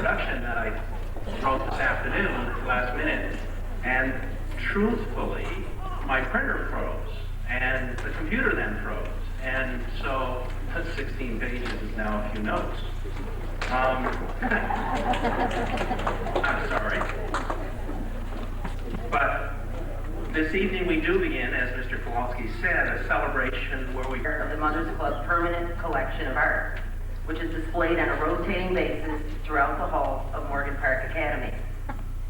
introduction that I wrote this afternoon, last minute, and truthfully, my printer froze, and the computer then froze, and so 16 pages is now a few notes. I'm sorry. But this evening we do begin, as Mr. Kowalski said, a celebration where we... ...of the Mothers Club permanent collection of art, which is displayed on a rotating basis throughout the halls of Morgan Park Academy.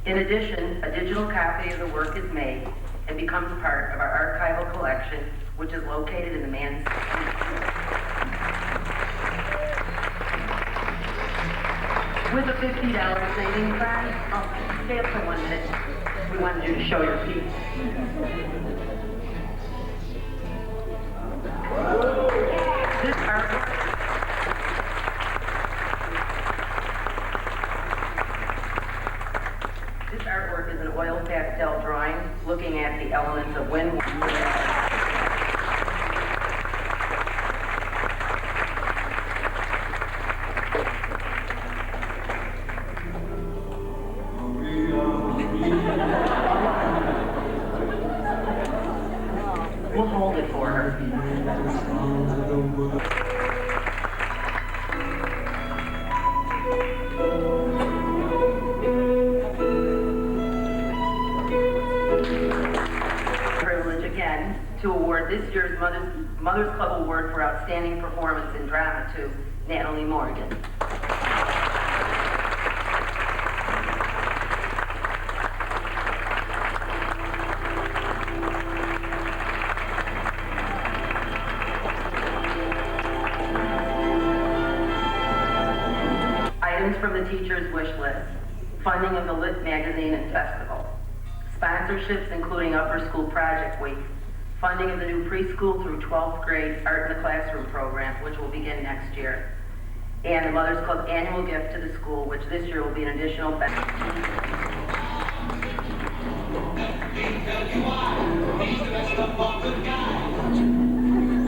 In addition, a digital copy of the work is made and becomes part of our archival collection, which is located in the Mann with a $50 savings bond. Oh, stay up for 1 minute. We wanted you to show your piece. This artwork is an oil pastel drawing looking at the elements of wind. We'll hold it for her. Privilege again to award this year's Mothers Club Award for Outstanding Performance in Drama to Natalie Morgan. From the teacher's wish list, funding of the Lit Magazine and Festival, sponsorships including Upper School Project Week, funding of the new preschool through 12th grade Art in the Classroom program, which will begin next year, and the Mothers Club annual gift to the school, which this year will be an additional benefit.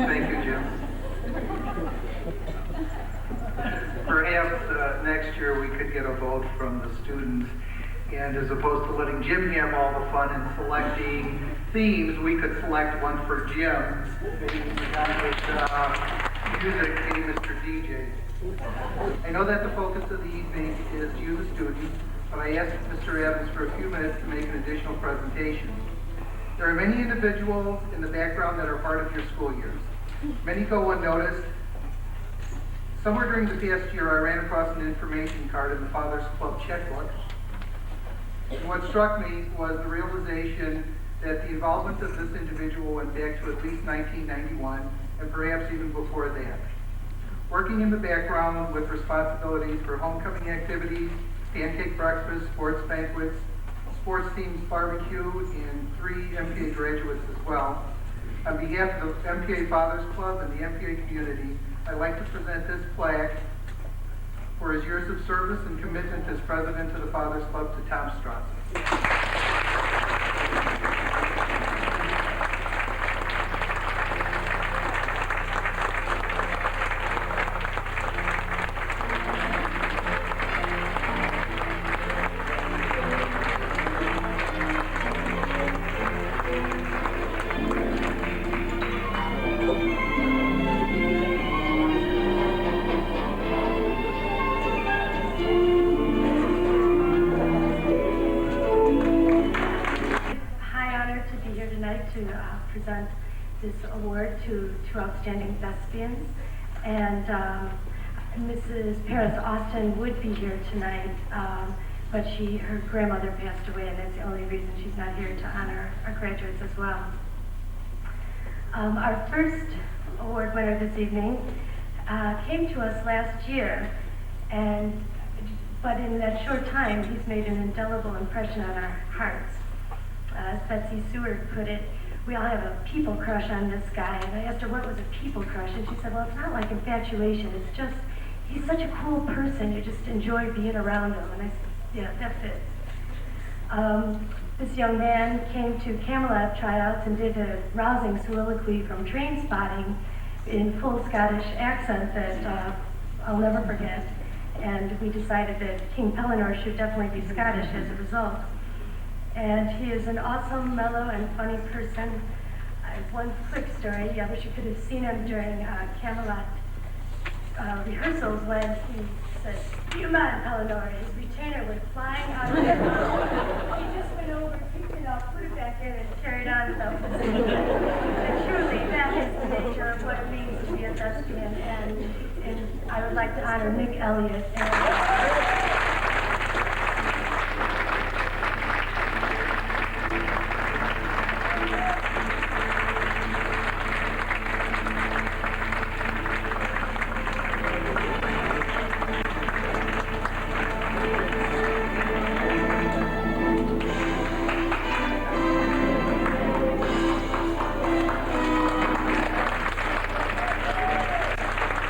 Thank you, Jim. Perhaps next year we could get a vote from the students, and as opposed to letting Jim have all the fun and selecting themes, we could select one for Jim. Maybe music, maybe Mr. DJ. I know that the focus of the evening is you, the students, but I asked Mr. Evans for a few minutes to make an additional presentation. There are many individuals in the background that are part of your school years. Many go unnoticed. Somewhere during the past year, I ran across an information card in the Fathers Club checkbook. And what struck me was the realization that the involvement of this individual went back to at least 1991, and perhaps even before that. Working in the background with responsibilities for homecoming activities, pancake breakfast, sports banquets, sports teams barbecue, and 3 MPA graduates as well. On behalf of the MPA Fathers Club and the MPA community, I'd like to present this plaque for his years of service and commitment as president of the Fathers Club to Tom Strauss. Present this award to 2 outstanding thespians, and Mrs. Paris Austin would be here tonight, but her grandmother passed away, and that's the only reason she's not here to honor our graduates as well. Our first award winner this evening came to us last year, but in that short time, he's made an indelible impression on our hearts. As Betsy Seward put it, we all have a people crush on this guy. And I asked her what was a people crush, and she said, well, it's not like infatuation. It's just, he's such a cool person. You just enjoy being around him. And I said, yeah, that fits. This young man came to Camelot tryouts and did a rousing soliloquy from Train Spotting in full Scottish accent that I'll never forget. and we decided that King Pellinor should definitely be Scottish as a result. And he is an awesome, mellow, and funny person. One quick story, I wish you could have seen him during Camelot rehearsals when he said, "Do you mind, Pellinor?" His retainer was flying out of his mouth. He just went over, picked it up, put it back in, and carried on self-singing. And truly, that is the nature of what it means to be a thespian, and I would like to honor Nick Elliott.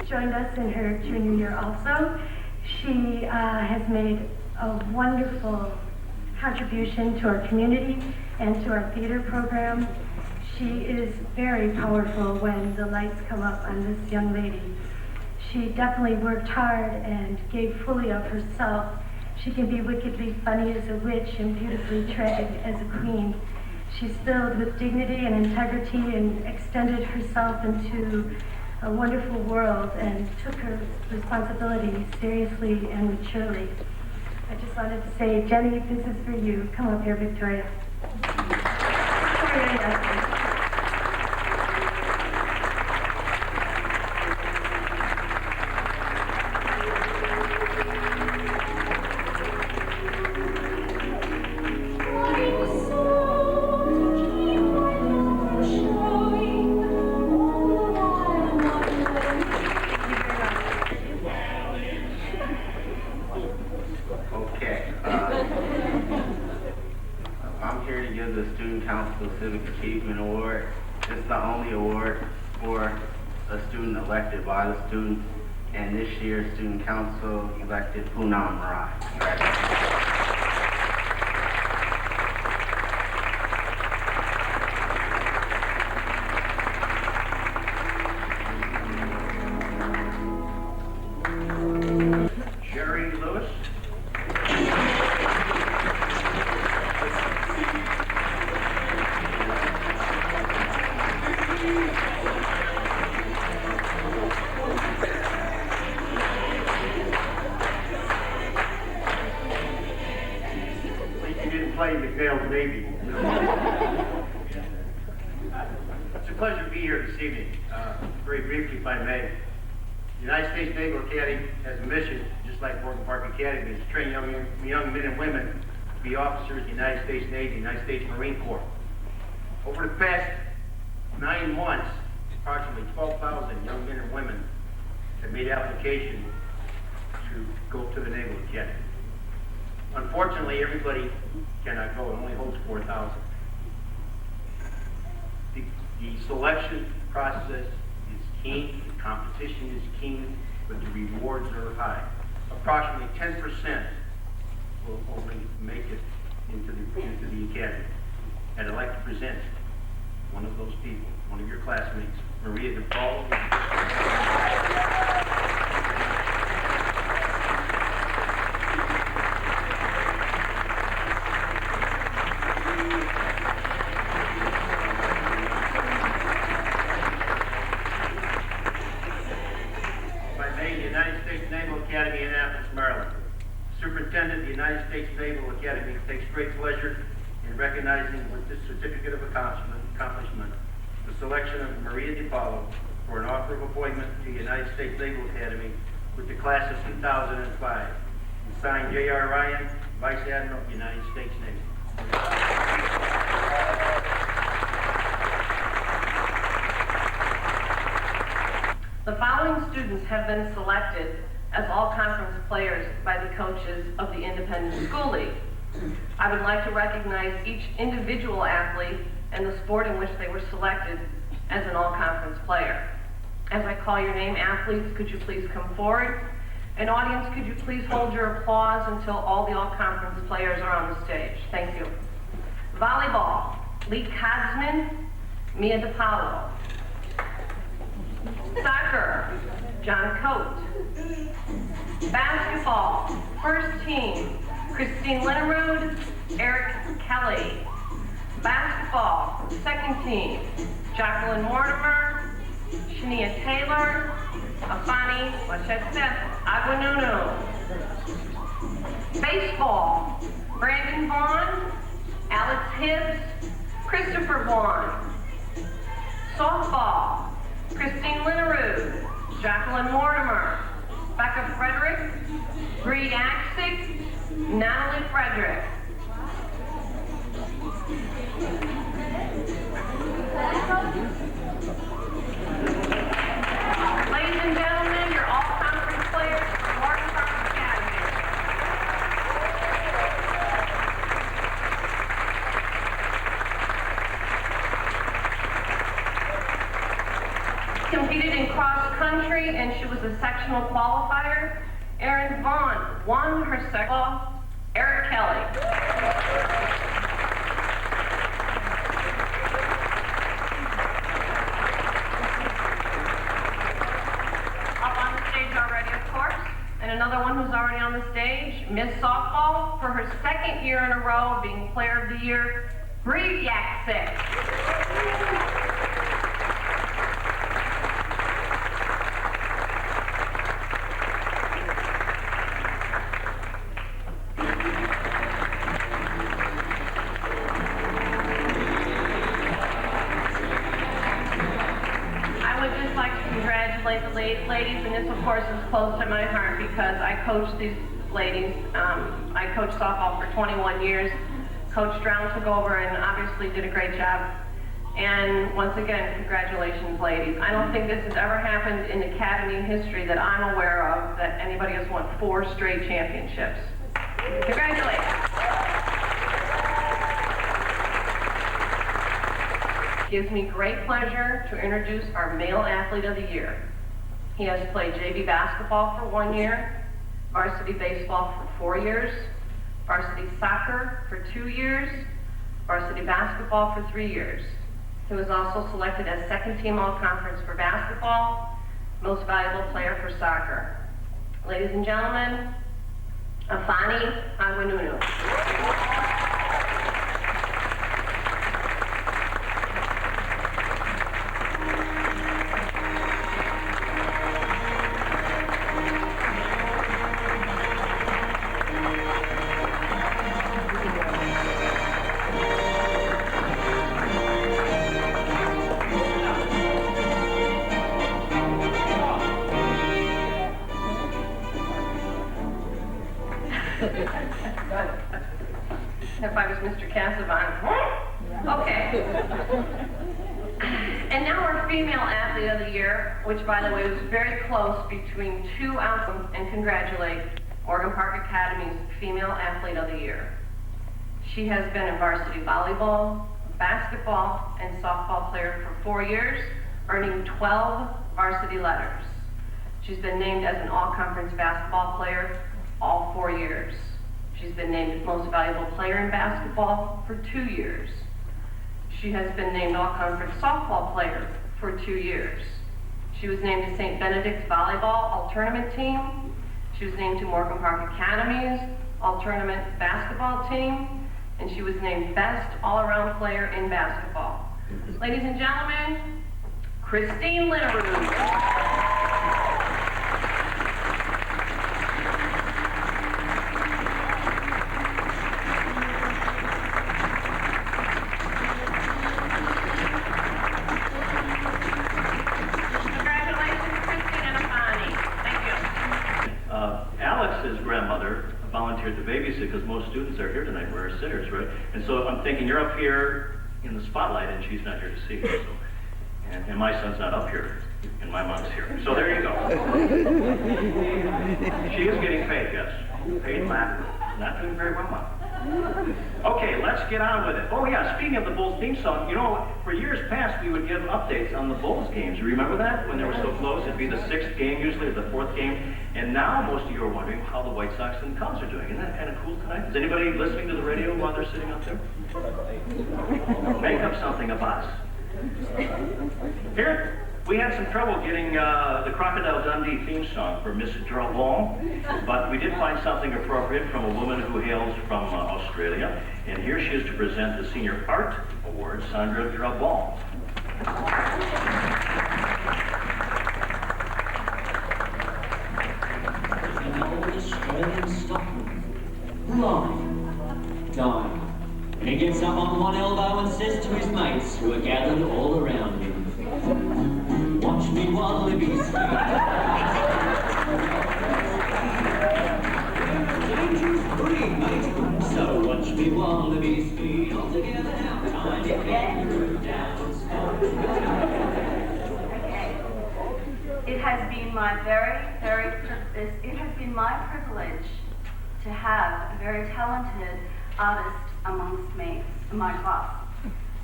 Joined us in her junior year also. She has made a wonderful contribution to our community and to our theater program. She is very powerful when the lights come up on this young lady. She definitely worked hard and gave fully of herself. She can be wickedly funny as a witch and beautifully tragic as a queen. She's filled with dignity and integrity and extended herself into a wonderful world and took her responsibility seriously and maturely. I just wanted to say, Jenny, this is for you. Come up here, Victoria. Victoria, yes. I'm here to give the Student Council Civic Achievement Award. It's the only award for a student elected by the students, and this year's Student Council elected Poonam Marai. Congratulations. Jerry Lewis. Play McNeil's Navy. It's a pleasure to be here this evening. Very briefly, if I may. The United States Naval Academy has a mission, just like Morgan Park Academy, is to train young men and women to be officers of the United States Navy, United States Marine Corps. Over the past 9 months, approximately 12,000 young men and women have made application to go to the Naval Academy. Unfortunately, everybody cannot go. It only holds 4,000. The selection process is keen, the competition is keen, but the rewards are high. Approximately 10% will only make it into the academy. And I'd like to present one of those people, one of your classmates, Maria DePaul. Academy, Annapolis, Maryland. Superintendent of the United States Naval Academy takes great pleasure in recognizing with this certificate of accomplishment the selection of Maria DePaulo for an offer of appointment to the United States Naval Academy with the class of 2005. And signed J.R. Ryan, Vice Admiral of the United States Navy. The following students have been selected as all-conference players by the coaches of the Independent School League. I would like to recognize each individual athlete and the sport in which they were selected as an all-conference player. As I call your name, athletes, could you please come forward? And audience, could you please hold your applause until all the all-conference players are on the stage? Thank you. Volleyball, Lee Kodsman, Mia DePaulo. Soccer, John Coate. Basketball, first team, Christine Linnerud, Eric Kelly. Basketball, second team, Jacqueline Mortimer, Shania Taylor, Afani Wachetse Agwanunu. Baseball, Brandon Vaughn, Alex Hibbs, Christopher Vaughn. Softball, Christine Linnerud, Jacqueline Mortimer, Becca Frederick, Bree Axick, Natalie Frederick. Ladies and gentlemen, your all-conference players from Morgan Park Academy. Competed in cross country and she was a sectional qualifier. Erin Vaughn won her sectional. Eric Kelly. Another one who's already on the stage, Miss Softball, for her second year in a row being Player of the Year, Bree Axick. Ladies, and this of course is close to my heart because I coached these ladies. I coached softball for 21 years. Coach Drown took over and obviously did a great job. And once again, congratulations, ladies. I don't think this has ever happened in Academy history that I'm aware of that anybody has won 4 straight championships. Congratulations. It gives me great pleasure to introduce our Male Athlete of the Year. He has played JV basketball for 1 year, varsity baseball for 4 years, varsity soccer for 2 years, varsity basketball for 3 years. He was also selected as second team all-conference for basketball, most valuable player for soccer. Ladies and gentlemen, Afani Agwanunu. If I was Mr. Casavant. Okay. And now our Female Athlete of the Year, which by the way was very close between 2 outcomes, and congratulate Morgan Park Academy's Female Athlete of the Year. She has been a varsity volleyball, basketball, and softball player for 4 years, earning 12 varsity letters. She's been named as an all-conference basketball player all 4 years. She's been named Most Valuable Player in Basketball for 2 years. She has been named All-Conference Softball Player for 2 years. She was named to St. Benedict's Volleyball All-Tournament Team. She was named to Morgan Park Academy's All-Tournament Basketball Team. And she was named Best All-Around Player in Basketball. Ladies and gentlemen, Christine Linnerud. volunteered to babysit because most students are here tonight. We're our sitters, right? And so I'm thinking you're up here in the spotlight and she's not here to see you. So, and my son's not up here and my mom's here. So there you go. She is getting paid, yes. Paid not doing very well, Mom. Okay, let's get on with it. Oh yeah, speaking of the Bulls theme song, you know, for years past we would give updates on the Bulls games. You remember that? When they were so close, it'd be the 6th game usually, or the 4th game. And now most of you are wondering how the White Sox and the Cubs are doing. Isn't that kind of cool tonight? Is anybody listening to the radio while they're sitting up there? Make up something about us. Here, We had some trouble getting the Crocodile Dundee theme song for Miss Drabon, but we did find something appropriate from a woman who hails from Australia. And here she is to present the Senior Art Award, Sandra Drabon. An old Australian stockman, blind, dying. And he gets up on one elbow and says to his mates who are gathered all around him, "Watch me while Libby's here." Dangerous breed, mate. So watch me while Libby's feet. All together now, time to get you down. It has been my it has been my privilege to have a very talented artist amongst me, in my class.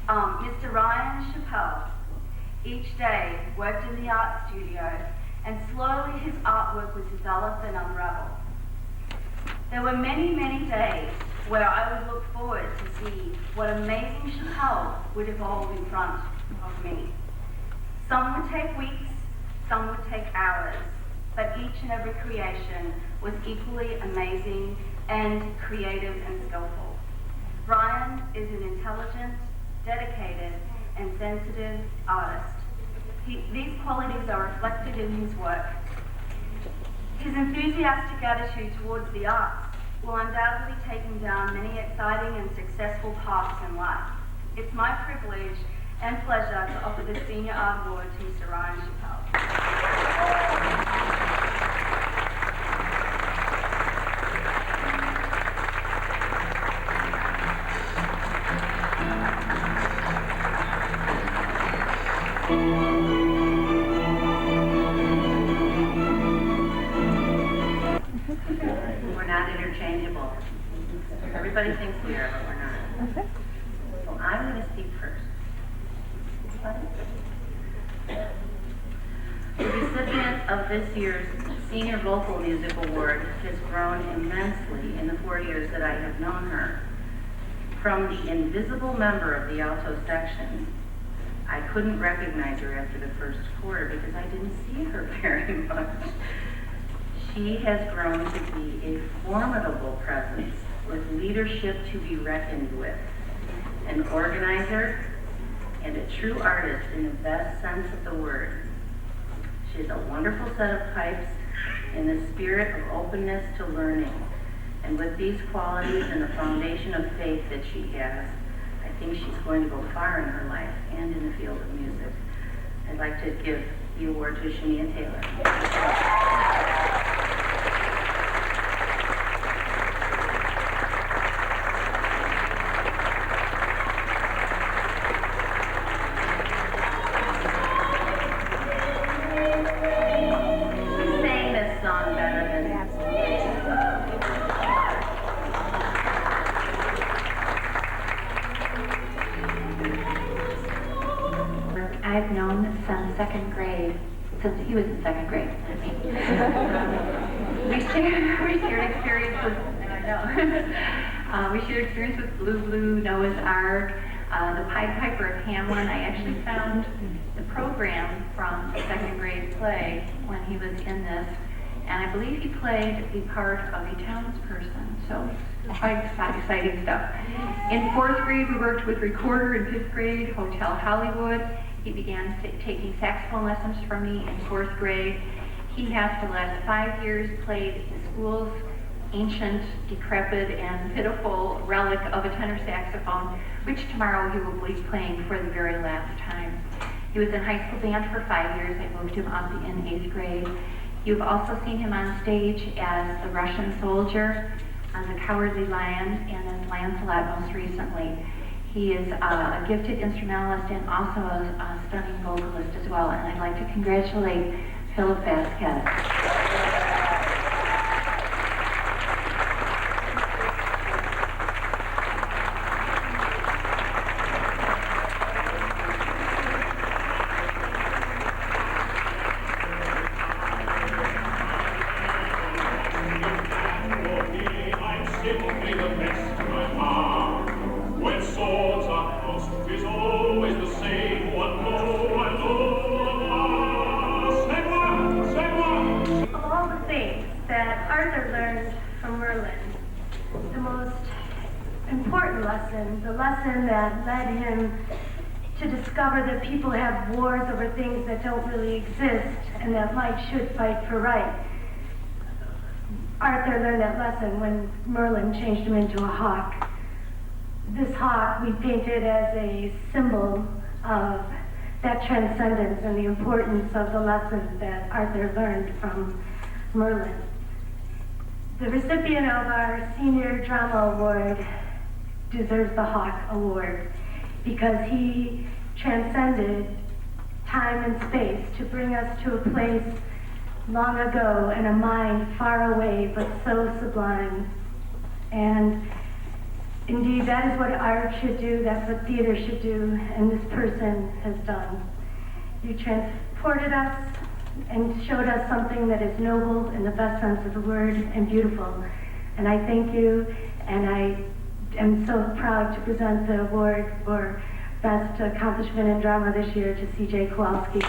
Mr. Ryan Chappelle each day worked in the art studio, and slowly his artwork would develop and unravel. There were many, many days where I would look forward to see what amazing Chappelle would evolve in front of me. Some would take weeks, some would take hours, but each and every creation was equally amazing and creative and skillful. Ryan is an intelligent, dedicated, and sensitive artist. These qualities are reflected in his work. His enthusiastic attitude towards the arts will undoubtedly take him down many exciting and successful paths in life. It's my privilege and pleasure to offer the Senior Art Award to Mr. Ryan Chappelle. We're not interchangeable. Everybody thinks we are, but we're not. So I'm going to speak first. The recipient of this year's Senior Vocal Music Award has grown immensely in the 4 years that I have known her. From the invisible member of the alto section, I couldn't recognize her after the first quarter because I didn't see her very much. She has grown to be a formidable presence with leadership to be reckoned with, an organizer, and a true artist in the best sense of the word. She has a wonderful set of pipes in the spirit of openness to learning. And with these qualities and the foundation of faith that she has, I think she's going to go far in her life and in the field of music. I'd like to give the award to Shania Taylor. I've known since second grade, since he was in second grade. We shared experience with, we shared experience with Blue Blue, Noah's Ark, the Pied Piper of Hamelin. I actually found the program from the second grade play when he was in this, and I believe he played the part of a townsperson, so quite exciting stuff. In fourth grade, we worked with Recorder. In fifth grade, Hotel Hollywood. He began taking saxophone lessons from me in fourth grade. He has, for the last 5 years, played the school's ancient, decrepit, and pitiful relic of a tenor saxophone, which tomorrow he will be playing for the very last time. He was in high school band for 5 years. I moved him up in 8th grade. You've also seen him on stage as the Russian soldier on The Cowardly Lion, and as Lancelot most recently. He is a gifted instrumentalist and also a stunning vocalist as well, and I'd like to congratulate Philip Vasquez. Is always the same one, no, I know. the most important lesson, the lesson that led him to discover that people have wars over things that don't really exist and that might should fight for right. Arthur learned that lesson when Merlin changed him into a hawk. This hawk we painted as a symbol of that transcendence and the importance of the lesson that Arthur learned from Merlin. The recipient of our Senior Drama Award deserves the Hawk Award because he transcended time and space to bring us to a place long ago and a mind far away but so sublime. And indeed, that is what art should do, that's what theater should do, and this person has done. You transported us and showed us something that is noble in the best sense of the word and beautiful. And I thank you, and I am so proud to present the award for Best Accomplishment in Drama this year to C.J. Kowalski.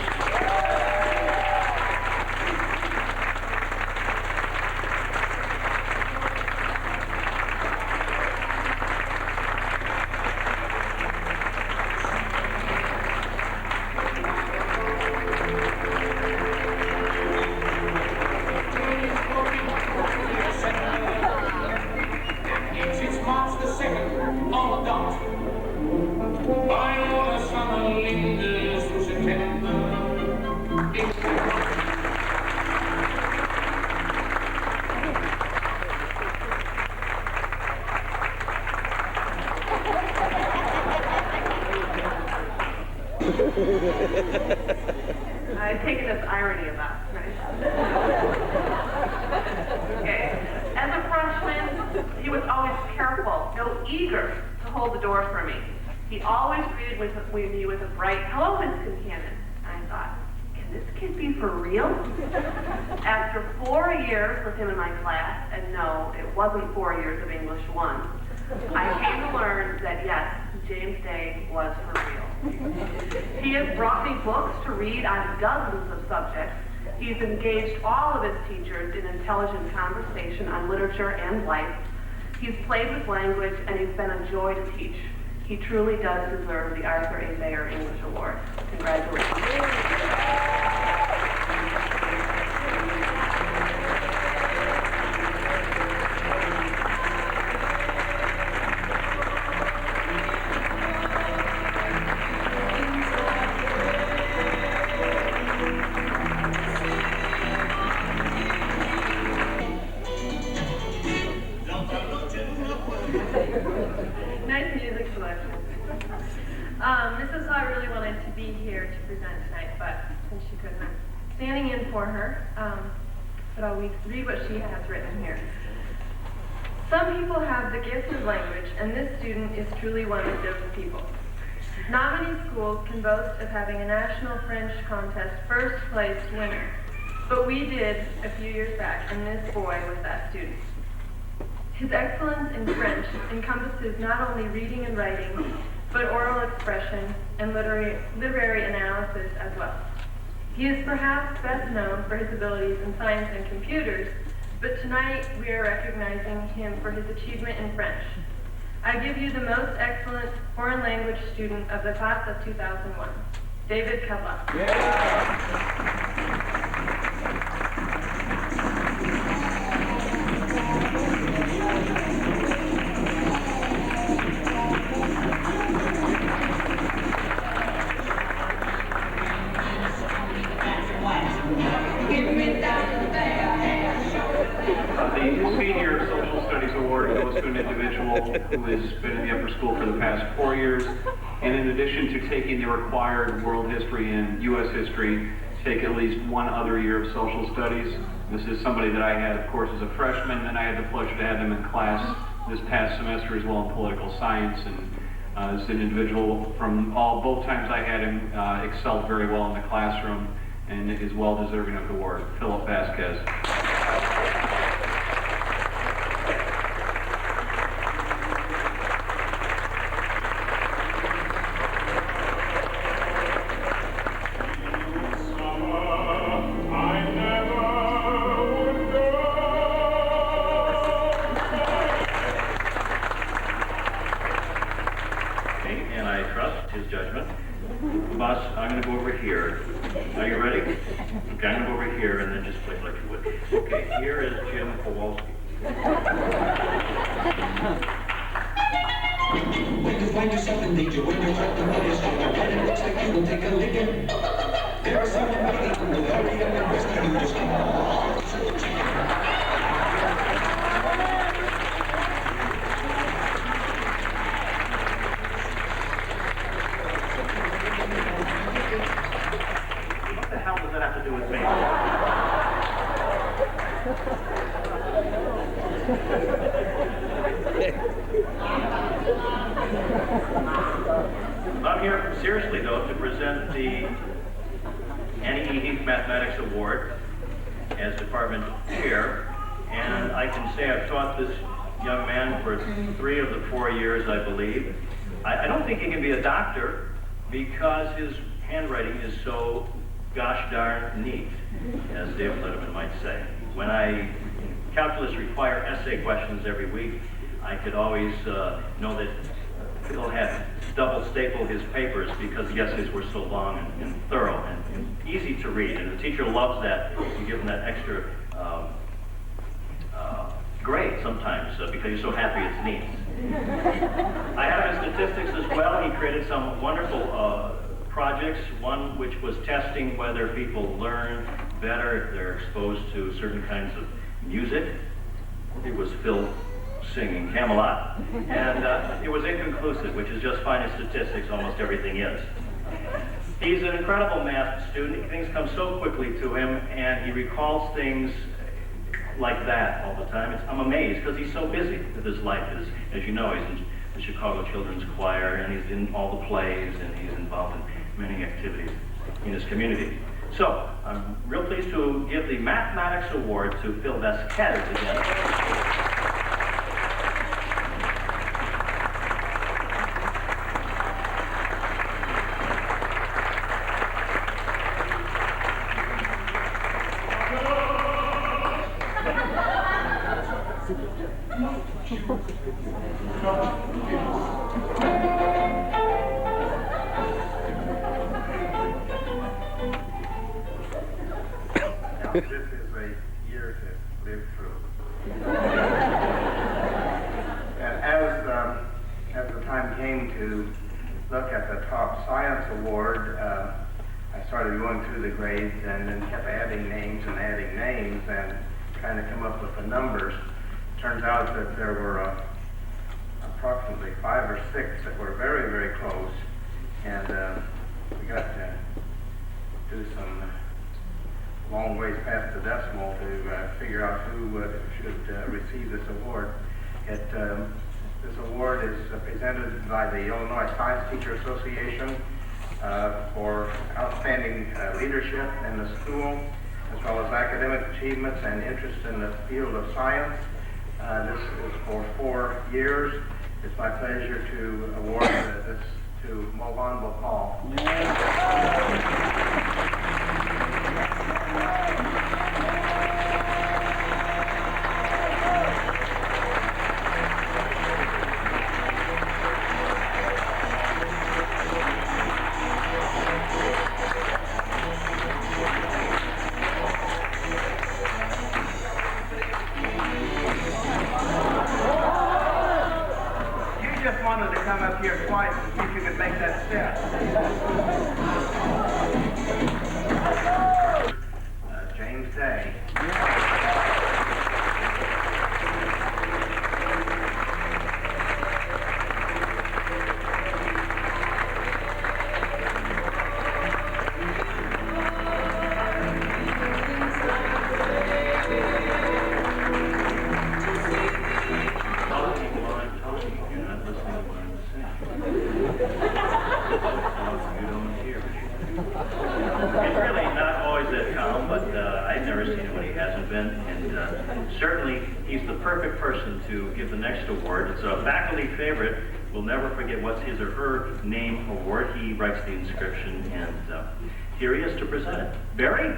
I take it as irony about it. Okay. As a freshman, he was always careful, no, eager to hold the door for me. He always greeted me with a bright, "Hello, Miss Concannon." I thought, can this kid be for real? After 4 years with him in my class, and no, it wasn't 4 years of English 1, I came to learn that yes, James Day was for real. He has brought me books to read on dozens of subjects. He's engaged all of his teachers in intelligent conversation on literature and life. He's played with language, and he's been a joy to teach. He truly does deserve the Arthur A. Bayer English Award. Congratulations. Nice music selection. Mrs. Law really wanted to be here to present tonight, but since she couldn't, I'm standing in for her. But I'll read what she has written here. Some people have the gift of language, and this student is truly one of those people. Not many schools can boast of having a national French contest first place winner, but we did a few years back, and this boy was that student. His excellence in French encompasses not only reading and writing, but oral expression and literary analysis as well. He is perhaps best known for his abilities in science and computers, but tonight we are recognizing him for his achievement in French. I give you the most excellent foreign language student of the class of 2001, David Kavla. Yeah. The Senior Social Studies Award goes to an individual who has been in the upper school for the past 4 years, and in addition to taking the required world history and U.S. history, take at least one other year of social studies. This is somebody that I had, of course, as a freshman, and I had the pleasure to have them in class this past semester as well in political science, and this is an individual from both times I had him excelled very well in the classroom and is well deserving of the award. Philip Vasquez. boss, I'm gonna go over here. Are you ready? Okay, I'm gonna go over here and then just play like you would. Okay, here is Jim Kowalski. When you find yourself in danger, when you're threatened by danger, and it looks like you will take a licking, there are someone waiting to hurry and rescue you. Just come on. What the hell does that have to do with me? I'm here seriously though to present the Annie E. Heath Mathematics Award as department chair, and I can say I've taught this young man for 3 of the 4 years, I believe. I don't think he can be a doctor because his handwriting is so gosh darn neat, as David Letterman might say. When calculus require essay questions every week, I could always know that Phil had double stapled his papers because the essays were so long and thorough and easy to read. And the teacher loves that. You give them that extra grade sometimes because you're so happy it's neat. I have his statistics as well. He created some wonderful projects, one which was testing whether people learn better if they're exposed to certain kinds of music. It was Phil singing Camelot. And it was inconclusive, which is just fine as statistics, almost everything is. He's an incredible math student. Things come so quickly to him, and he recalls things like that all the time. I'm amazed, because he's so busy with his life. As you know, he's in the Chicago Children's Choir, and he's in all the plays, and he's involved in many activities in his community. So, I'm real pleased to give the Mathematics Award to Phil Vasquez again. This is a year to live through. And as the time came to look at the top science award, I started going through the grades and then kept adding names and trying to come up with the numbers. Turns out that there were approximately 5 or 6 that were very, very close, and we got to do some long ways past the decimal to figure out who should receive this award. This award is presented by the Illinois Science Teacher Association for outstanding leadership in the school, as well as academic achievements and interest in the field of science. This is for 4 years. It's my pleasure to award this to Mohan Bhopal. Wanted to come up here twice and see if you could make that step. James Day. Certainly, he's the perfect person to give the next award. It's a faculty favorite. We'll never forget what's his or her name award. He writes the inscription, and here he is to present it. Barry?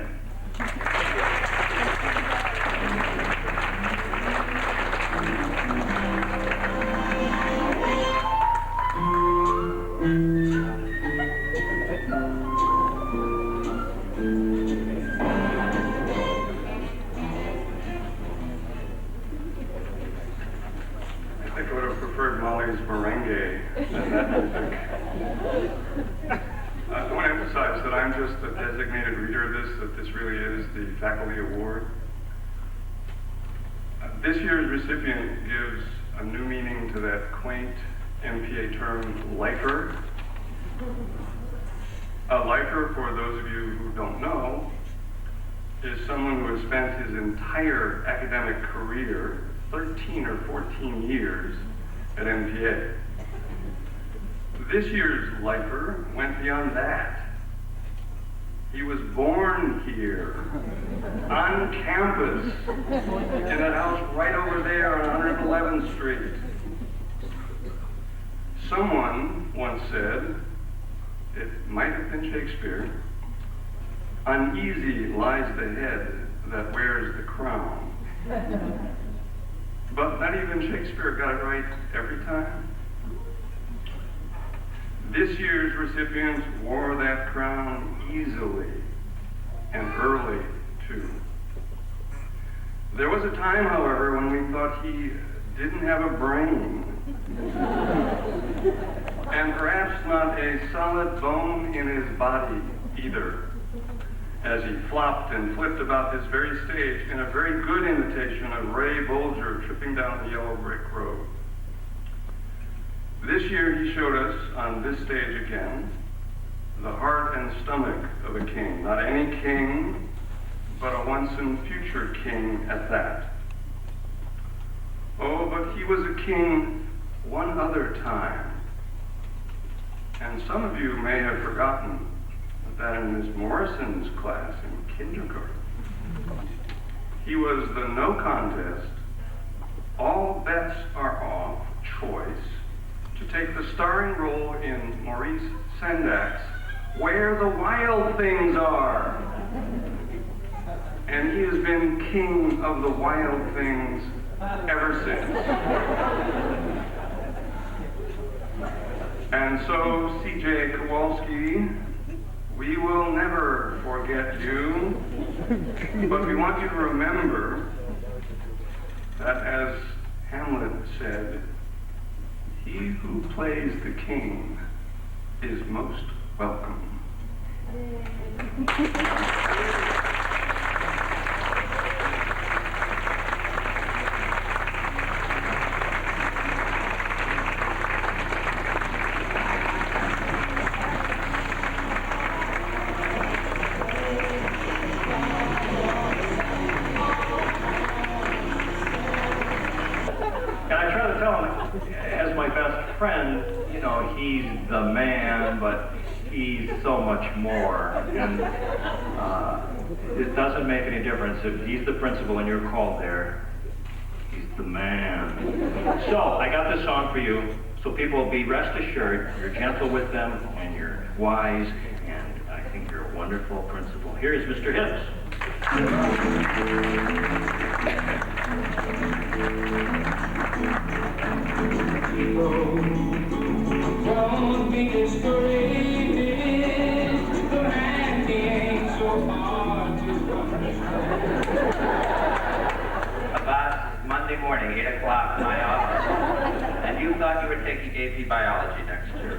preferred Molly's merengue and that music. I want to emphasize that I'm just a designated reader of this, that this really is the faculty award. This year's recipient gives a new meaning to that quaint MPA term, lifer. A lifer, for those of you who don't know, is someone who has spent his entire academic career, 13 or 14 years, at MPA. This year's lifer went beyond that. He was born here, on campus, in that house right over there on 111th Street. Someone once said, it might have been Shakespeare, uneasy lies the head that wears the crown. But not even Shakespeare got it right every time. This year's recipients wore that crown easily and early, too. There was a time, however, when we thought he didn't have a brain, and perhaps not a solid bone in his body either, as he flopped and flipped about this very stage in a very good imitation of Ray Bolger tripping down the yellow brick road. This year he showed us on this stage again the heart and stomach of a king. Not any king, but a once and future king at that. Oh, but he was a king one other time. And some of you may have forgotten that in Miss Morrison's class in kindergarten, he was the no contest, all bets are off choice to take the starring role in Maurice Sendak's Where the Wild Things Are. And he has been king of the wild things ever since. And so, C.J. Kowalski, we will never forget you, but we want you to remember that, as Hamlet said, he who plays the king is most welcome. Friend, you know, he's the man, but he's so much more. And it doesn't make any difference if he's the principal and you're called there. He's the man. So I got this song for you, so people will be rest assured you're gentle with them and you're wise, and I think you're a wonderful principal. Here is Mr. Hibbs. Don't be discouraged, the man ain't so hard to About Monday morning, 8 o'clock, in my office, and you thought you were taking AP Biology next year.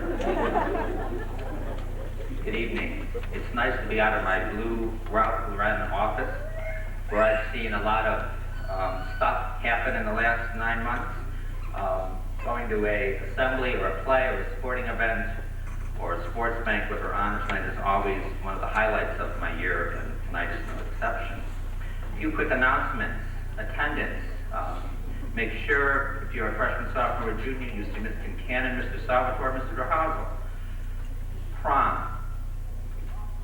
Good evening. It's nice to be out of my blue Ralph Lauren office, where I've seen a lot of stuff happen in the last 9 months. Going to a assembly or a play or a sporting event or a sports banquet or honors night is always one of the highlights of my year, and tonight is no exception. A few quick announcements. Attendance. Make sure if you're a freshman, sophomore, or junior, you see Ms. Kincannon, Mr. Salvatore, Mr. Verhazel. Prom.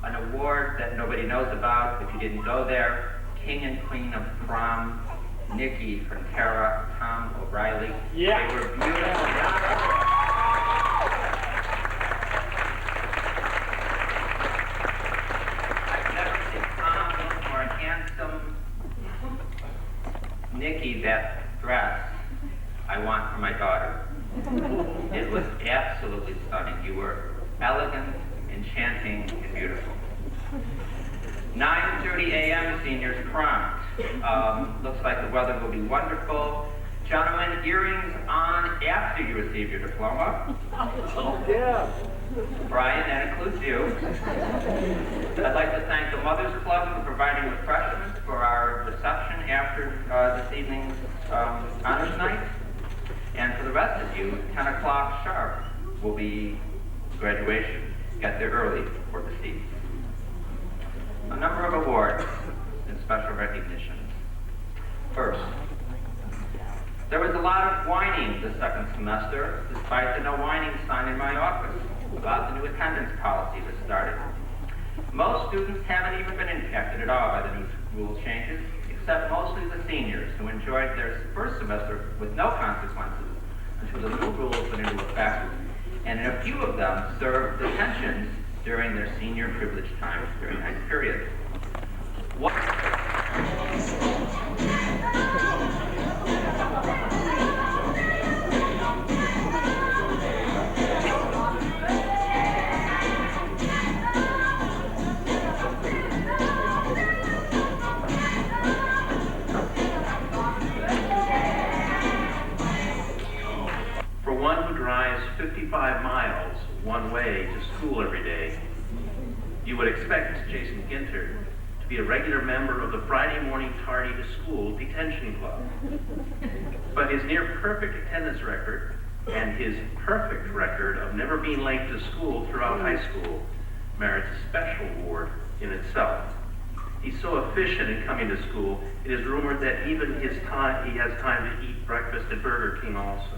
An award that nobody knows about if you didn't go there. King and Queen of Prom. Nikki, Frontera, Tom O'Reilly. Yeah. They were beautiful. I've never seen Tom look more handsome. Nikki, that dress I want for my daughter. It was absolutely stunning. You were elegant, enchanting, and beautiful. 9:30 a.m. seniors prompt. Looks like the weather will be wonderful. Gentlemen, earrings on after you receive your diploma. Yeah. Brian, that includes you. I'd like to thank the Mothers Club for providing refreshments for our reception after this evening's honors night. And for the rest of you, 10 o'clock sharp will be graduation. Get there early for the seats. A number of awards and special recognitions. First, there was a lot of whining this second semester, despite the no whining sign in my office about the new attendance policy that started. Most students haven't even been impacted at all by the new rule changes, except mostly the seniors who enjoyed their first semester with no consequences until the new rules went into effect, and a few of them served detentions during their senior privilege time during that period. For one who drives 55 miles one way to school every day, you would expect Jason Ginter to be a regular member of the Friday morning tardy to school detention club. But his near perfect attendance record and his perfect record of never being late to school throughout high school merits a special award in itself. He's so efficient in coming to school, it is rumored that even he has time to eat breakfast at Burger King also.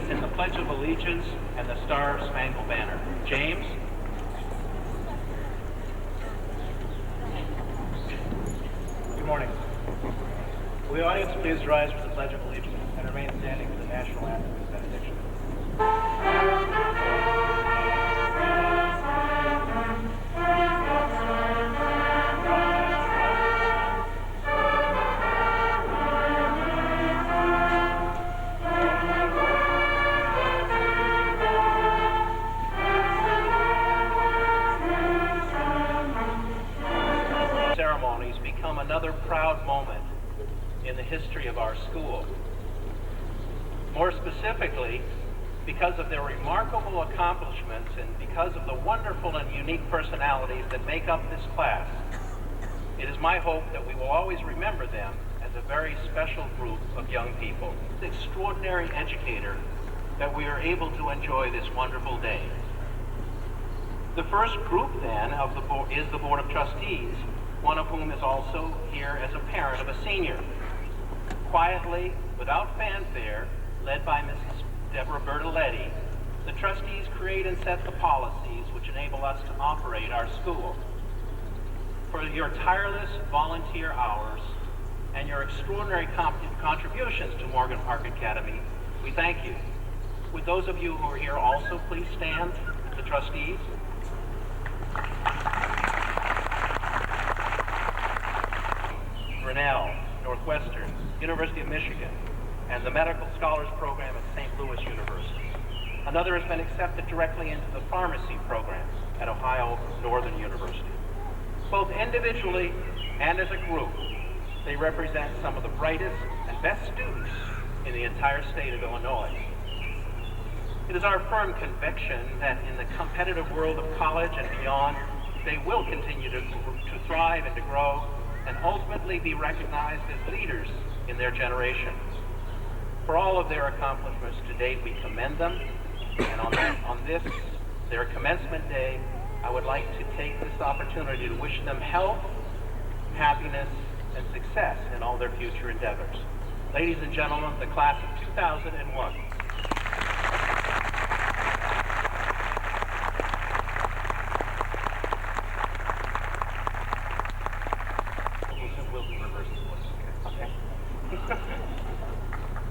In the Pledge of Allegiance and the Star Spangled Banner. James? Good morning. Will the audience please rise for the Pledge of Allegiance and remain standing for the national anthem and benediction? Ceremonies become another proud moment in the history of our school. More specifically, because of their remarkable accomplishments and because of the wonderful and unique personalities that make up this class, it is my hope that we will always remember them as a very special group of young people. It's an extraordinary educator that we are able to enjoy this wonderful day. The first group then of the board is the Board of Trustees, one of whom is also here as a parent of a senior. Quietly, without fanfare, led by Mrs. Deborah Bertoletti, the trustees create and set the policies which enable us to operate our school. For your tireless volunteer hours and your extraordinary contributions to Morgan Park Academy, we thank you. Would those of you who are here also please stand, the trustees? Brunel, Northwestern, University of Michigan, and the Medical Scholars Program at St. Louis University. Another has been accepted directly into the pharmacy program at Ohio Northern University. Both individually and as a group, they represent some of the brightest and best students in the entire state of Illinois. It is our firm conviction that in the competitive world of college and beyond, they will continue to thrive and to grow and ultimately be recognized as leaders in their generation. For all of their accomplishments to date, we commend them, and on this, their commencement day, I would like to take this opportunity to wish them health, happiness, and success in all their future endeavors. Ladies and gentlemen, the class of 2001.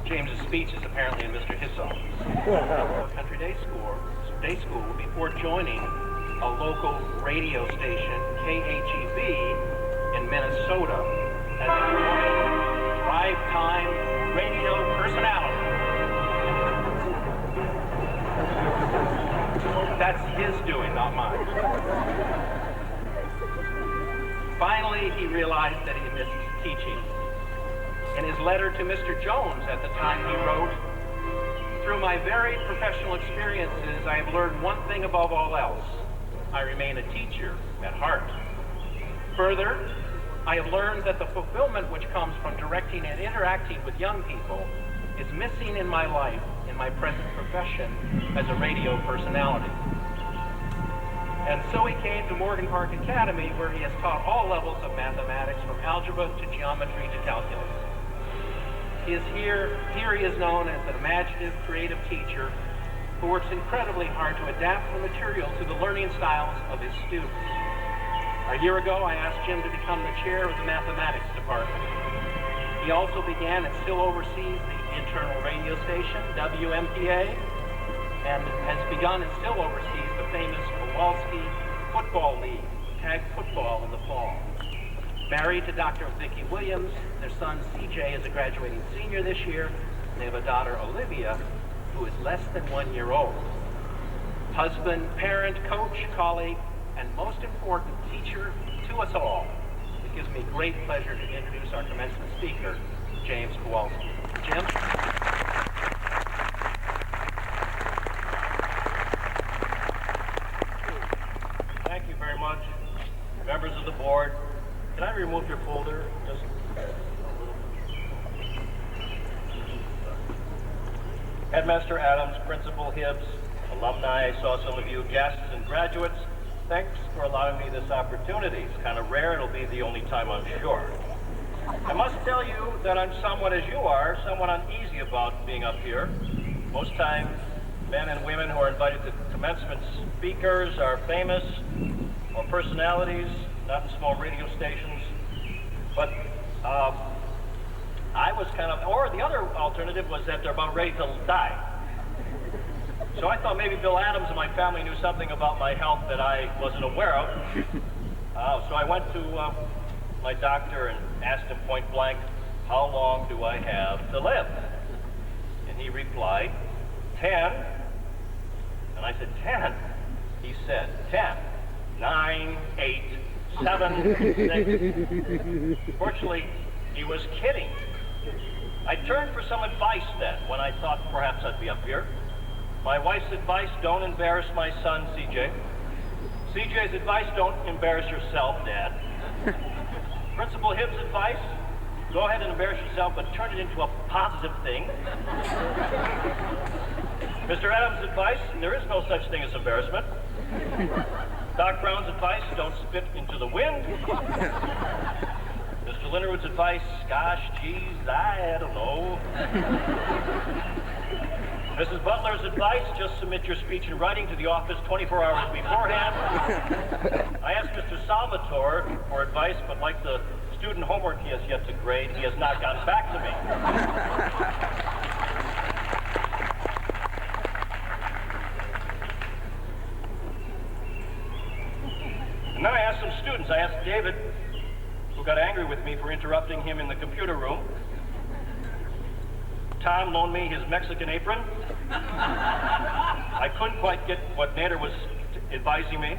James's speech is apparently in Mr. Hissoff. Country Day School before joining a local radio station, KHEB, in Minnesota, as a drive time radio personality. That's his doing, not mine. Finally, he realized that he missed teaching. In his letter to Mr. Jones at the time, he wrote, "Through my varied professional experiences, I have learned one thing above all else. I remain a teacher at heart. Further, I have learned that the fulfillment which comes from directing and interacting with young people is missing in my life in my present profession as a radio personality." And so he came to Morgan Park Academy, where he has taught all levels of mathematics, from algebra to geometry to calculus. He is known as an imaginative, creative teacher who works incredibly hard to adapt the material to the learning styles of his students. A year ago, I asked Jim to become the chair of the mathematics department. He also began and still oversees the internal radio station, WMPA, and has begun and still oversees the famous Kowalski Football League, tag football in the fall. Married to Dr. Vicki Williams, their son CJ is a graduating senior this year, and they have a daughter Olivia, who is less than 1 year old. Husband, parent, coach, colleague, and most important, teacher to us all. It gives me great pleasure to introduce our commencement speaker, James Kowalski. Jim? Thank you very much. Members of the board, can I remove your folder? Just Headmaster Adams, Principal Hibbs, alumni, I saw some of you, guests and graduates, thanks for allowing me this opportunity. It's kind of rare, it'll be the only time I'm sure. I must tell you that I'm somewhat, as you are, somewhat uneasy about being up here. Most times, men and women who are invited to commencement speakers are famous or personalities, not in small radio stations. But I was kind of, or the other alternative was that they're about ready to die. So I thought maybe Bill Adams and my family knew something about my health that I wasn't aware of. So I went to my doctor and asked him point blank, how long do I have to live? And he replied, 10. And I said, 10? He said, 10, 9, 8, 7, 6. Fortunately, he was kidding. I turned for some advice then, when I thought perhaps I'd be up here. My wife's advice, don't embarrass my son, CJ. CJ's advice, don't embarrass yourself, Dad. Principal Hibbs' advice, go ahead and embarrass yourself, but turn it into a positive thing. Mr. Adams' advice, there is no such thing as embarrassment. Doc Brown's advice, don't spit into the wind. Mr. Linderwood's advice, gosh, geez, I don't know. Mrs. Butler's advice, just submit your speech in writing to the office 24 hours beforehand. I asked Mr. Salvatore for advice, but like the student homework he has yet to grade, he has not gotten back to me. And then I asked some students. I asked David, who who got angry with me for interrupting him in the computer room. Tom loaned me his Mexican apron. I couldn't quite get what Nader was advising me.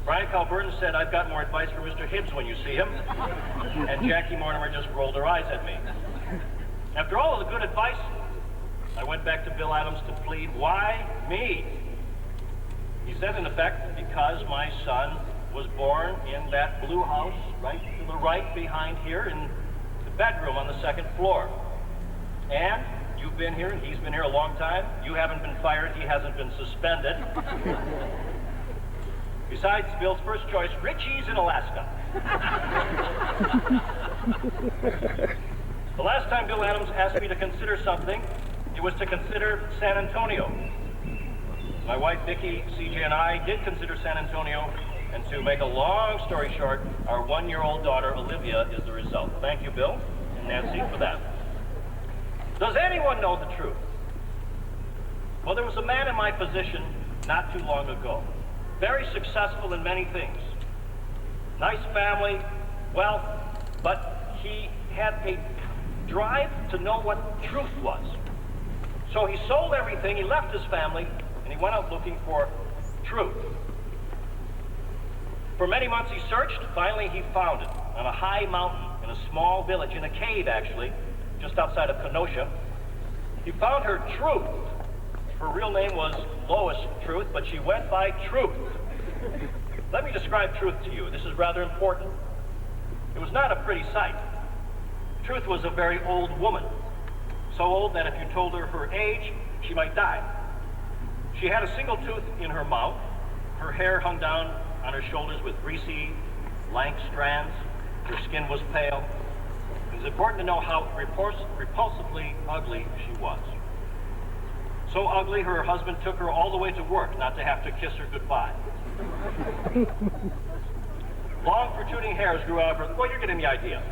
Brian Calburton said, "I've got more advice for Mr. Hibbs when you see him." And Jackie Mortimer just rolled her eyes at me. After all of the good advice, I went back to Bill Adams to plead, "Why me?" He said, in effect, because my son was born in that blue house right to the right behind here in the bedroom on the second floor. And you've been here, and he's been here a long time. You haven't been fired, he hasn't been suspended. Besides, Bill's first choice, Richie's in Alaska. The last time Bill Adams asked me to consider something, it was to consider San Antonio. My wife, Vicki, CJ, and I did consider San Antonio, and to make a long story short, our 1-year-old daughter, Olivia, is the result. Thank you, Bill and Nancy, for that. Does anyone know the truth? Well, there was a man in my position not too long ago, very successful in many things. Nice family, wealth, but he had a drive to know what truth was. So he sold everything, he left his family, and he went out looking for truth. For many months he searched. Finally he found it on a high mountain in a small village, in a cave actually, just outside of Kenosha. He found her Truth. Her real name was Lois Truth, but she went by Truth. Let me describe Truth to you. This is rather important. It was not a pretty sight. Truth was a very old woman. So old that if you told her her age, she might die. She had a single tooth in her mouth. Her hair hung down on her shoulders with greasy, lank strands. Her skin was pale. It was important to know how repulsively ugly she was. So ugly, her husband took her all the way to work not to have to kiss her goodbye. Long protruding hairs grew out of her. Well, you're getting the idea.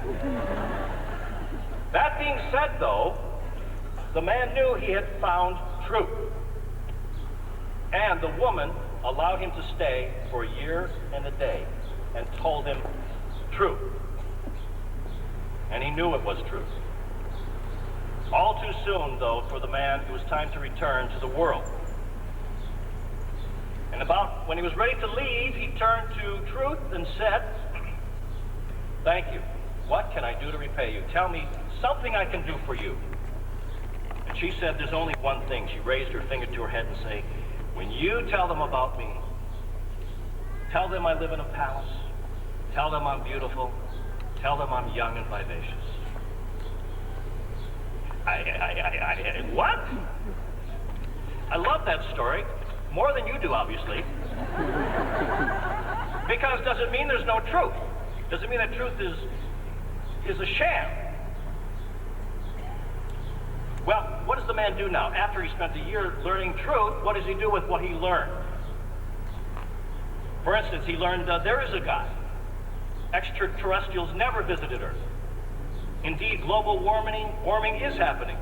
That being said, though, the man knew he had found truth. And the woman allowed him to stay for a year and a day and told him truth. And he knew it was truth. All too soon, though, for the man, it was time to return to the world. And about when he was ready to leave, he turned to Truth and said, "Thank you. What can I do to repay you? Tell me something I can do for you." And she said, "There's only one thing." She raised her finger to her head and said, "When you tell them about me, tell them I live in a palace, tell them I'm beautiful, tell them I'm young and vivacious." What? I love that story, more than you do, obviously. Because does it mean there's no truth? Does it mean that truth is a sham? Well, what does the man do now? After he spent a year learning truth, what does he do with what he learned? For instance, he learned there is a God. Extraterrestrials never visited Earth. Indeed, global warming is happening.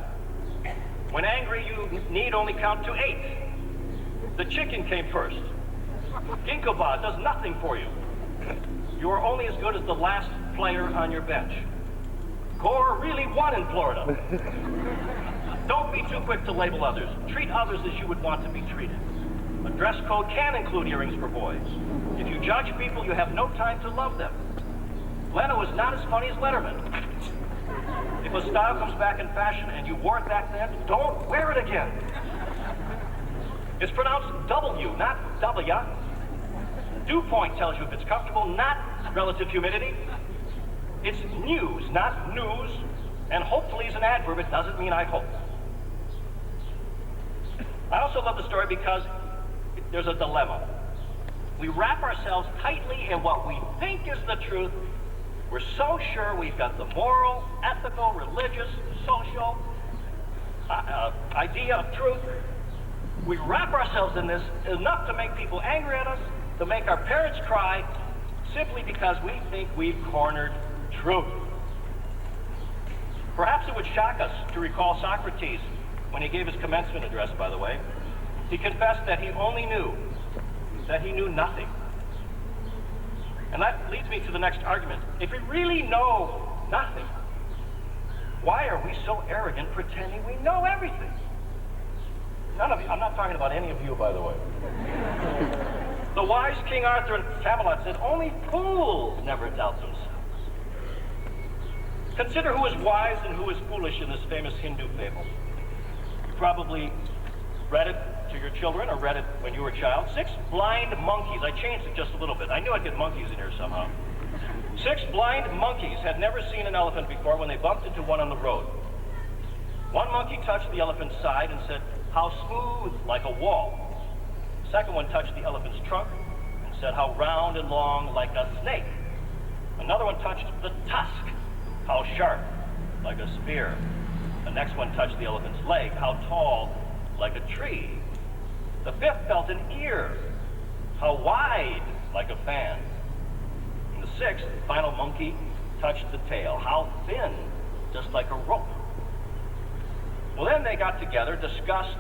When angry, you need only count to 8. The chicken came first. Ginkgo biloba does nothing for you. You are only as good as the last player on your bench. Gore really won in Florida. Don't be too quick to label others. Treat others as you would want to be treated. A dress code can include earrings for boys. If you judge people, you have no time to love them. Leno is not as funny as Letterman. If a style comes back in fashion and you wore it back then, don't wear it again. It's pronounced W, not W. Dew point tells you if it's comfortable, not relative humidity. It's news, not news. And hopefully is an adverb. It doesn't mean I hope. I also love the story because there's a dilemma. We wrap ourselves tightly in what we think is the truth. We're so sure we've got the moral, ethical, religious, social idea of truth. We wrap ourselves in this enough to make people angry at us, to make our parents cry, simply because we think we've cornered truth. Perhaps it would shock us to recall Socrates when he gave his commencement address, by the way. He confessed that he only knew that he knew nothing. And that leads me to the next argument. If we really know nothing, why are we so arrogant pretending we know everything? None of you, I'm not talking about any of you, by the way. The wise King Arthur in Camelot said, only fools never doubt themselves. Consider who is wise and who is foolish in this famous Hindu fable. You probably read it to your children or read it when you were a child. 6 blind monkeys. I changed it just a little bit. I knew I'd get monkeys in here somehow. 6 blind monkeys had never seen an elephant before when they bumped into one on the road. One monkey touched the elephant's side and said, how smooth, like a wall. The second one touched the elephant's trunk and said, how round and long, like a snake. Another one touched the tusk, how sharp, like a spear. The next one touched the elephant's leg, how tall, like a tree. The fifth felt an ear, how wide, like a fan. And the sixth, final monkey, touched the tail, how thin, just like a rope. Well, then they got together, discussed,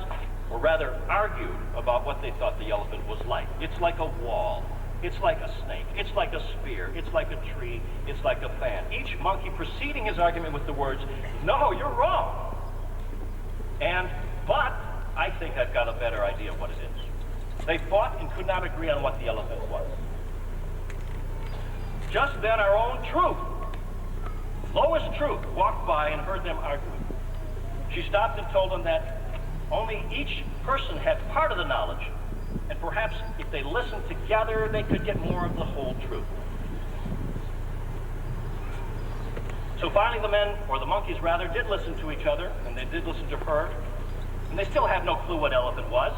or rather argued about what they thought the elephant was like. It's like a wall. It's like a snake. It's like a spear. It's like a tree. It's like a fan. Each monkey preceding his argument with the words, no, you're wrong. But I think I've got a better idea of what it is. They fought and could not agree on what the elephant was. Just then our own Truth, Lois Truth, walked by and heard them arguing. She stopped and told them that only each person had part of the knowledge, and perhaps if they listened together, they could get more of the whole truth. So finally the men, or the monkeys rather, did listen to each other, and they did listen to her, and they still had no clue what elephant was,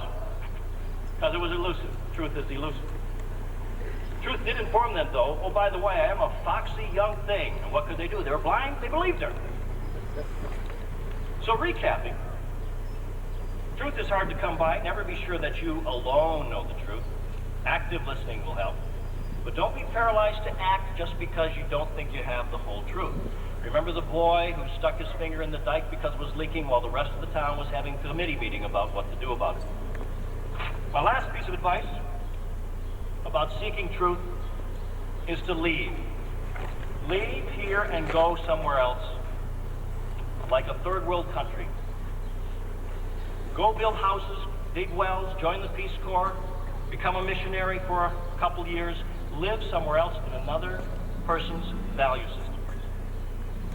because it was elusive. Truth is elusive. Truth did inform them, though, oh, by the way, I am a foxy young thing. And what could they do? They were blind, they believed her. So recapping, truth is hard to come by. Never be sure that you alone know the truth. Active listening will help. But don't be paralyzed to act just because you don't think you have the whole truth. Remember the boy who stuck his finger in the dike because it was leaking while the rest of the town was having a committee meeting about what to do about it. My last piece of advice about seeking truth is to leave. Leave here and go somewhere else, like a third world country. Go build houses, dig wells, join the Peace Corps, become a missionary for a couple years, live somewhere else in another person's value system.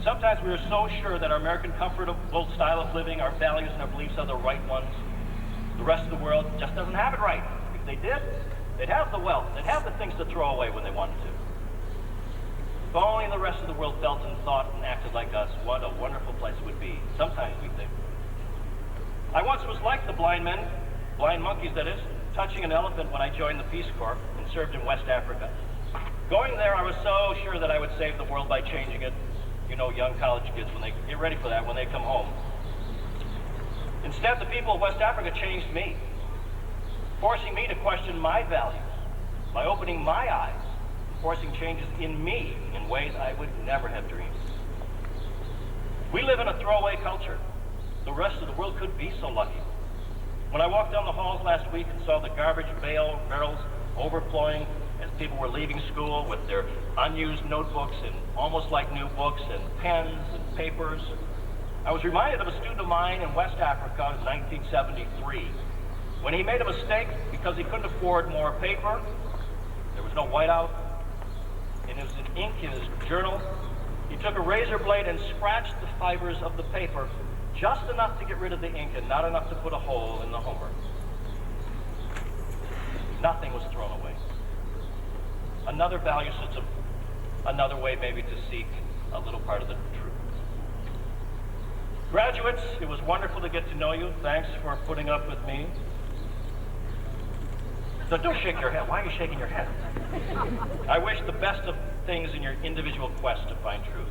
Sometimes we are so sure that our American comfortable style of living, our values and our beliefs are the right ones. The rest of the world just doesn't have it right. If they did, they'd have the wealth, they'd have the things to throw away when they wanted to. If only the rest of the world felt and thought and acted like us, what a wonderful place it would be. Sometimes we think. I once was like the blind men, blind monkeys that is, touching an elephant when I joined the Peace Corps and served in West Africa. Going there, I was so sure that I would save the world by changing it. You know, young college kids, when they get ready for that, when they come home. Instead, the people of West Africa changed me, forcing me to question my values by opening my eyes, forcing changes in me in ways I would never have dreamed. We live in a throwaway culture. The rest of the world could be so lucky. When I walked down the halls last week and saw the garbage barrels overflowing as people were leaving school with their unused notebooks and almost like new books and pens and papers, I was reminded of a student of mine in West Africa in 1973. When he made a mistake because he couldn't afford more paper, there was no whiteout, and it was in ink in his journal, he took a razor blade and scratched the fibers of the paper just enough to get rid of the ink and not enough to put a hole in the homework. Nothing was thrown away. Another value system, another way maybe to seek a little part of the truth. Graduates, it was wonderful to get to know you. Thanks for putting up with me. So don't shake your head. Why are you shaking your head? I wish the best of things in your individual quest to find truth.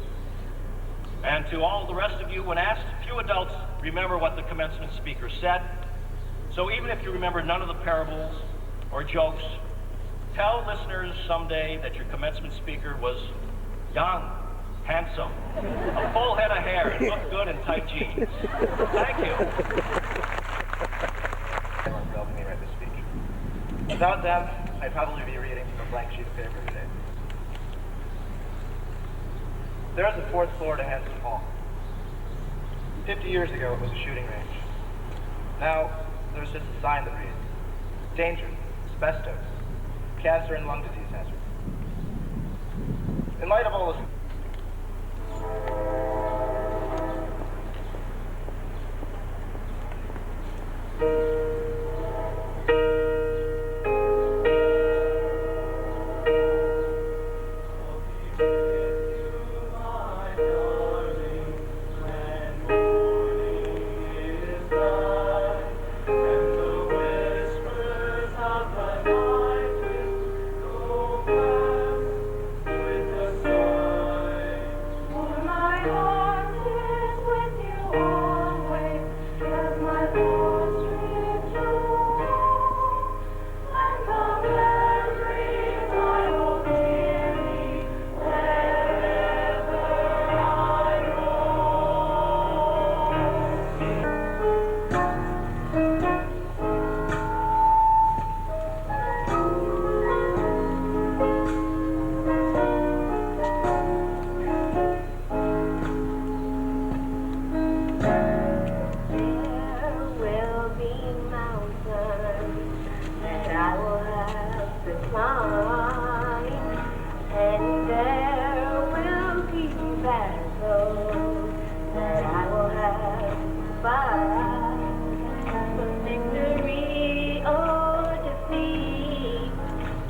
And to all the rest of you, when asked, few adults remember what the commencement speaker said. So even if you remember none of the parables or jokes, tell listeners someday that your commencement speaker was young, handsome, a full head of hair, and looked good in tight jeans. Thank you. Without them, I'd probably be reading from a blank sheet of paper today. There is a fourth floor to Hanson Hall. 50 years ago, it was a shooting range. Now, there's just a sign that reads, danger, asbestos, cancer and lung disease hazard. In light of all this,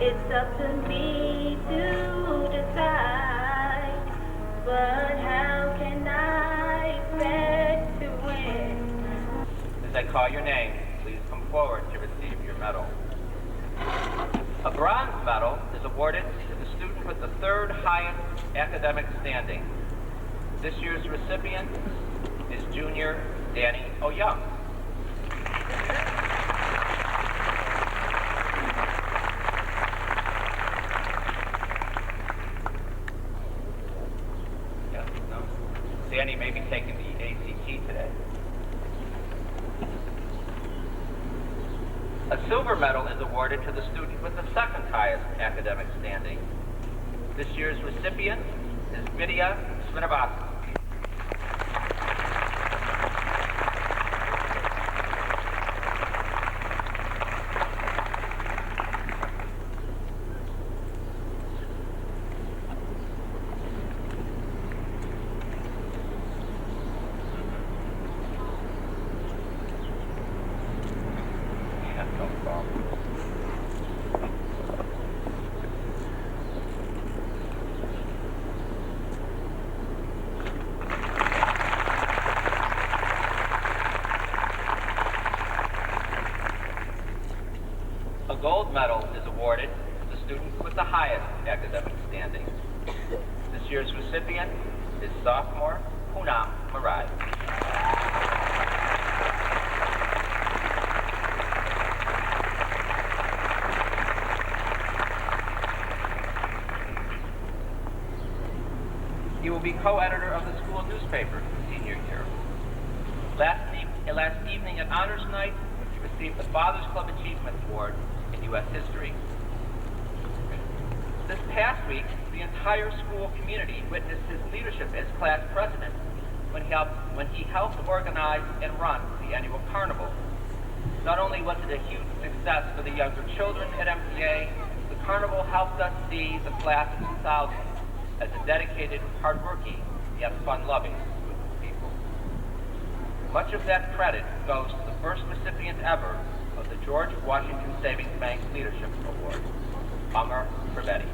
it's up to me to decide. But how can I expect to win? As I call your name, please come forward to receive your medal. A bronze medal is awarded to the student with the third highest academic standing. This year's recipient is junior Danny O'Young. Danny may be taking the ACT today. A silver medal is awarded to the student with the second highest academic standing. This year's recipient is Vidya Srinivasa. A gold medal is awarded to the student with the highest academic standing. This year's recipient is sophomore Poonam Marai. He will be co-editor of the school newspaper senior year. Last evening at Honors Night, he received the Fathers Club Achievement Award in U.S. history. This past week, the entire school community witnessed his leadership as class president when he helped organize and run the annual carnival. Not only was it a huge success for the younger children at MPA, the carnival helped us see the class of 2000 as a dedicated, hardworking, yet fun-loving group of people. Much of that credit goes to the first recipient ever of the George Washington Savings Bank Leadership Award, Amar Trivedi.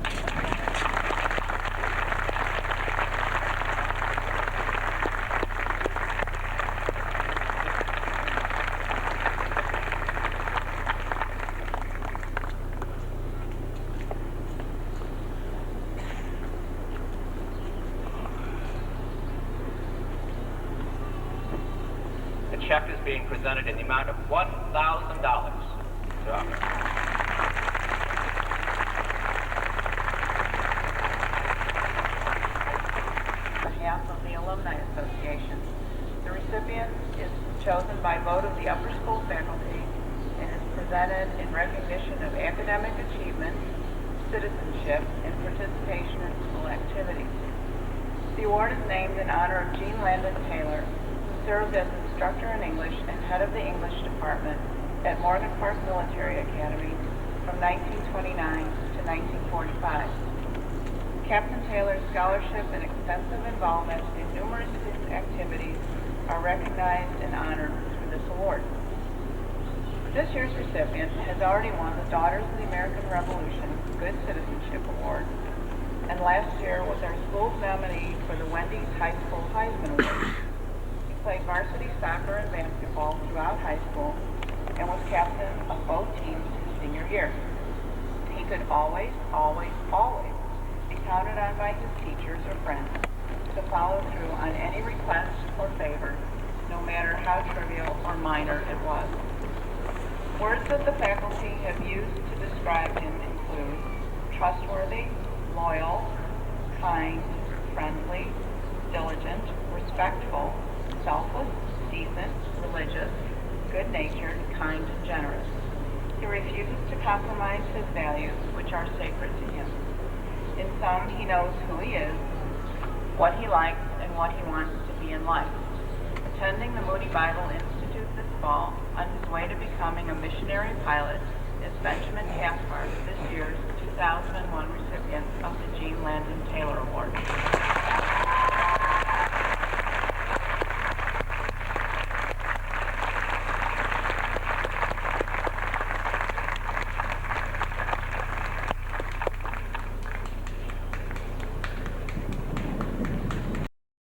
The check is being presented in the amount of $1,000 to Amar. On behalf of the Alumni Association, the recipient is chosen by vote of the upper school faculty and is presented in recognition of academic achievement, citizenship, and participation in school activities. The award is named in honor of Jean Landon Taylor, who served as instructor in English and head of the English department at Morgan Park Military Academy from 1929 to 1945. Captain Taylor's scholarship and extensive involvement in numerous student activities are recognized and honored through this award. This year's recipient has already won the Daughters of the American Revolution Good Citizenship Award, and last year was our school's nominee for the Wendy's High School Heisman Award. He played varsity soccer and basketball throughout high school and was captain of both teams his senior year. He could always, always, always be counted on by his teachers or friends to follow through on any request or favor, no matter how trivial or minor it was. Words that the faculty have used to describe him include trustworthy, loyal, kind, friendly, diligent, respectful, selfless, decent, religious, good-natured, kind, and generous. He refuses to compromise his values, which are sacred to him. In sum, he knows who he is, what he likes, and what he wants to be in life. Attending the Moody Bible Institute this fall, on his way to becoming a missionary pilot, is Benjamin Caspar, this year's 2001 recipient of the Jean Landon Taylor Award.